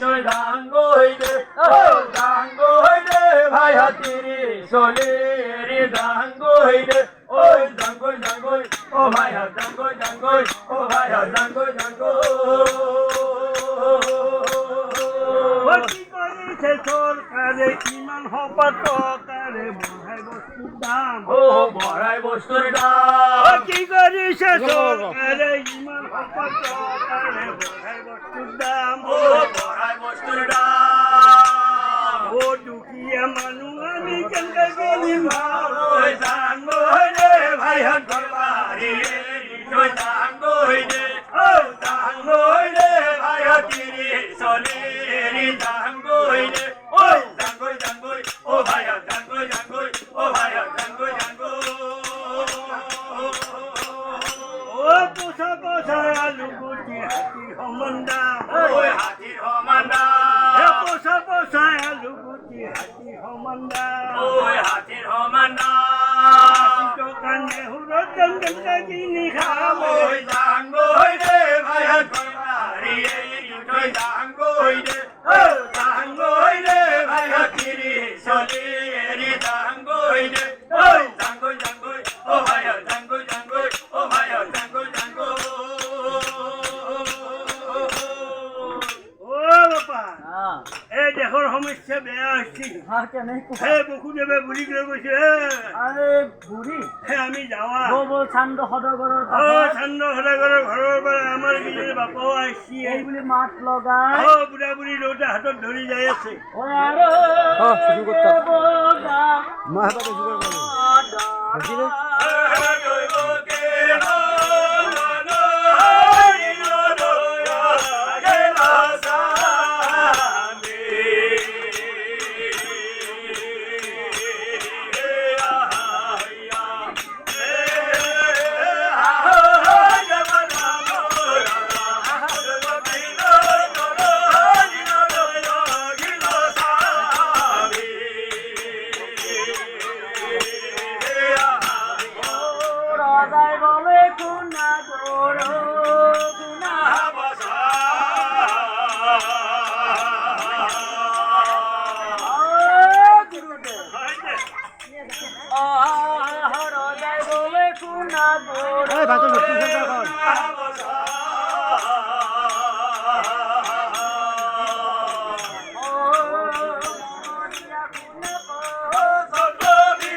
দাঙ্গো হইলে ও দাঙ্গো হইলে ভাই হাতিরে চলে রে দাঙ্গো হইলে ওই দাঙ্গো দাঙ্গো ও ভাই দাঙ্গো দাঙ্গো ও ভাই দাঙ্গো দাঙ্গো কি করেছে সরকারে ইমান হপাত কারে বড়াই বস্তুর দাম ও বড়াই বস্তুর দাম কি করেছে সরকারে ইমান হপাত কারে বড়াই বস্তুর দাম ও বড়াই বস্তুর দাম ও দুখিয়া মানুষ আমি কেনকে গেলিম ওই দাঙ্গো হইলে ভাই হাত বাড়ি ওই দাঙ্গো হইলে ও দাঙ্গো হইলে ভাই হাতিরে চলে রে দাঙ্গো হইলে ওই দাঙ্গো দাঙ্গো ও ভাই দাঙ্গো দাঙ্গো ও ভাই দাঙ্গো দাঙ্গো ও পোষা পোষা আলু গুটি হাতি হমন্দা ওই হাতির হমান্দা পোষা পোষা আলু গুটি হাতি হমন্দা ওই হাতির হমান্দা দোকানে হুড়ো জঙ্গল কিনি খাবো ওই দাঙ্গো হইলে ভাই হাত বাড়ি ওই দাঙ্গো হইলে ও দাঙ্গো হইলে ভাই হাতিরে চলে রে দাঙ্গো হইলে ওই দাঙ্গো দাঙ্গো ও ভাই দাঙ্গো দাঙ্গো ও ভাই দাঙ্গো দাঙ্গো ও বাপা এই দেশৰ সমস্যা বেয়া হৈছে হে বসুদেৱে বুঢ়ী লৈ গৈছে আরে বুড়ি হে আমি যাৱা বল চান্দ সদগৰৰ অ চন্দ্ৰ সদাগৰৰ ঘৰৰ পৰা আমাৰ কিজনী বাপাও আহিছে এই বুলি মাত লগাই অ বুঢ়া বুঢ়ী দুটা হাতত ধৰি যাই আছে ও আরে বগা মা হাতে জুগার করে বুঝিলে রাজাই বলে কুনা গোর কুনা রাজাই বলে কুনা গোর এই বাতো লক্ষ্মী সরকার